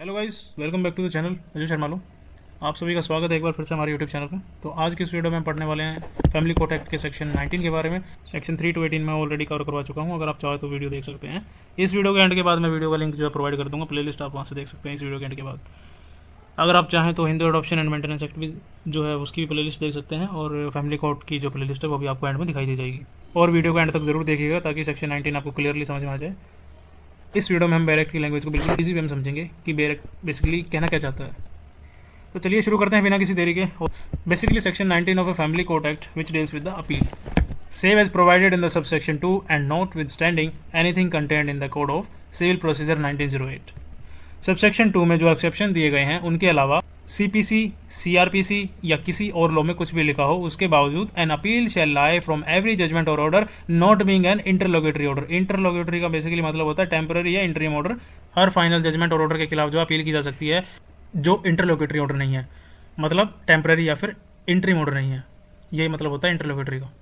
Hello guys, welcome back to the channel. Ajay Sharma लो। आप सभी का स्वागत है एक बार फिर से हमारे यूट्यूब चैनल पे। तो आज की इस वीडियो में हम पढ़ने वाले हैं फैमिली कोर्ट एक्ट के सेक्शन 19 के बारे में। सेक्शन 3 to 18 में ऑलरेडी कवर करवा चुका हूँ। अगर आप चाहो तो वीडियो देख सकते हैं। इस वीडियो के एंड के बाद मैं वीडियो का लिंक जो है प्रोवाइड कर दूँगा, प्लेलिस्ट आप वहाँ से देख सकते हैं इस वीडियो के एंड के बाद। अगर आप चाहें तो Hindu adoption and maintenance act भी जो है उसकी भी प्लेलिस्ट देख सकते हैं, और फैमिली कोर्ट की जो प्लेलिस्ट है वो भी आपको एंड में दिखाई दी जाएगी। और वीडियो को एंड तक जरूर देखिएगा ताकि सेक्शन 19 आपको क्लियरली समझ में आ जाए। इस वीडियो में हम बेयर एक्ट की लैंग्वेज को बिल्कुल इजी वे में समझेंगे कि बेयर एक्ट बेसिकली कहना क्या चाहता है। तो चलिए शुरू करते हैं बिना किसी देरी के। Basically section 19 of a family court act which deals with the appeal save as provided in the subsection 2 and notwithstanding anything content in the code of civil procedure 1908। Subsection 2 में जो exception दिए गए हैं उनके अलावा CPC, CrPC या किसी और लॉ में कुछ भी लिखा हो उसके बावजूद an appeal shall lie from every judgement और order not being an interlocutory order. Interlocutory का बेसिकली मतलब होता है टेम्पररी या इंटरिम ऑर्डर। हर फाइनल जजमेंट और ऑर्डर के खिलाफ जो अपील की जा सकती है जो इंटरलोगेटरी ऑर्डर नहीं है, मतलब टेम्पररी या फिर इंटरिम ऑर्डर नहीं है, यही मतलब होता है इंटरलोगेटरी का।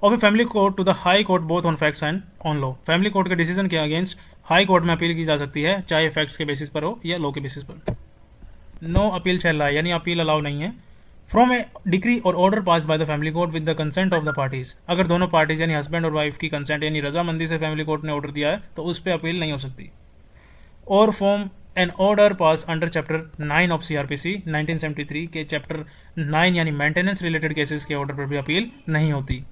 Of a family court to the high court both on facts and on law. Family court के डिसीजन के अगेंस्ट हाई कोर्ट में अपील की जा सकती है, चाहे फैक्ट्स के बेसिस पर हो या लॉ के बेसिस पर। नो अपील शैल लाई, यानी अपील अलाउ नहीं है फ्रॉम ए डिक्री और order pass by the family court with the consent of the parties. अगर दोनों पार्टीज यानी हस्बैंड और वाइफ की कंसेंट यानी रजामंदी से फैमिली कोर्ट ने ऑर्डर दिया है तो उस पर अपील नहीं हो सकती। और from an order pass under chapter 9 of CrPC 1973 के चैप्टर 9 यानी मेंटेनेंस रिलेटेड केसेस के ऑर्डर पर भी अपील नहीं होती।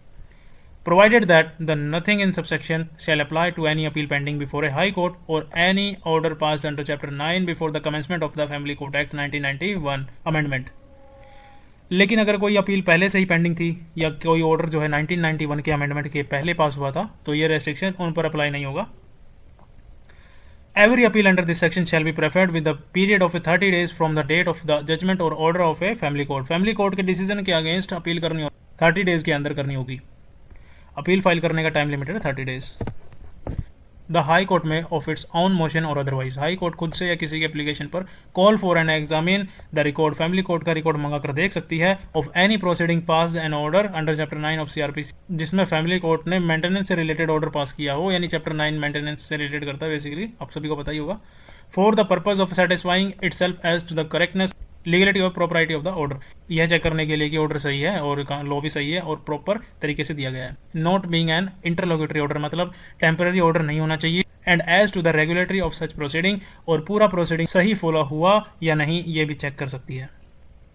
Provided that the nothing in subsection shall apply to any appeal pending before a high court or any order passed under chapter 9 before the commencement of the Family Court Act 1991 amendment। लेकिन अगर कोई appeal पहले से ही pending थी या कोई order जो है 1991 के अमेंडमेंट के पहले पास हुआ था तो ये रेस्ट्रिक्शन उन पर अप्लाई नहीं होगा। Every appeal under this section shall be preferred with a period of 30 days from the date of the judgment or order of a family court। Family court के डिसीजन के अगेंस्ट अपील करनी होगी, 30 days के अंदर करनी होगी। Appeal file करने का टाइम लिमिटेड है 30 डेज। द हाई कोर्ट में ऑफ इट्स ऑन मोशन और अदरवाइज, हाई कोर्ट खुद से या किसी के एप्लीकेशन पर call for and examine the record, family court का रिकॉर्ड मंगाकर देख सकती है of any proceeding pass an order under chapter 9 of CrPC जिसमें फैमिली कोर्ट ने मेंटेनेंस से रिलेटेड ऑर्डर पास किया हो, यानी चैप्टर 9 मेंटेनेंस से रिलेटेड करता है बेसिकली, आप सभी को पता ही होगा। For the purpose of satisfying itself as to the correctness legality और प्रॉपरिटी ऑफ द ऑर्डर, यह चेक करने के लिए कि ऑर्डर सही है और लॉ भी सही है और प्रॉपर तरीके से दिया गया है। Not being an interlocutory order मतलब टेम्पररी ऑर्डर नहीं होना चाहिए। And as to the regulatory of such proceeding, और पूरा प्रोसीडिंग सही फॉलो हुआ या नहीं ये भी चेक कर सकती है।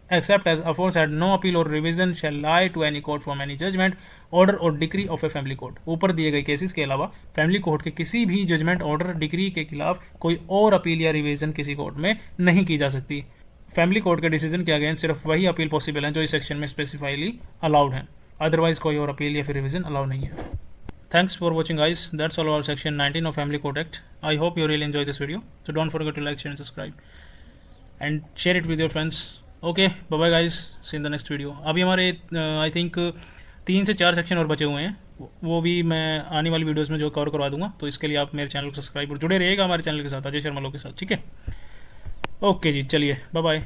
Except as aforesaid no appeal और revision shall lie to any court from any judgement order और decree of a family court. ऊपर दिए गए केसेस के अलावा फैमिली कोर्ट के किसी भी जजमेंट ऑर्डर डिक्री के खिलाफ कोई और अपील या रिवीजन किसी कोर्ट में नहीं की जा सकती। फैमिली कोर्ट के डिसीजन के अगेंस्ट सिर्फ वही अपील पॉसिबल है जो इस सेक्शन में स्पेसिफाइली अलाउड है, अदरवाइज कोई और अपील या फिर रिवीजन अलाउ नहीं है। Thanks for watching guys, that's all about section 19 of Family Court Act. I hope you really enjoy this video, so don't forget to like, share and subscribe and share it with your friends. Okay, bye bye guys, see you in the next video। अभी हमारे I think 3 से 4 section और बचे हुए हैं, वो भी मैं आने वाली वीडियोस में जो कवर करवा दूंगा, तो इसके लिए आप मेरे चैनल को सब्सक्राइब और जुड़े रहिएगा हमारे चैनल के साथ, अजय शर्मा लोग के साथ, ठीक है। ओके जी, चलिए बाय बाय।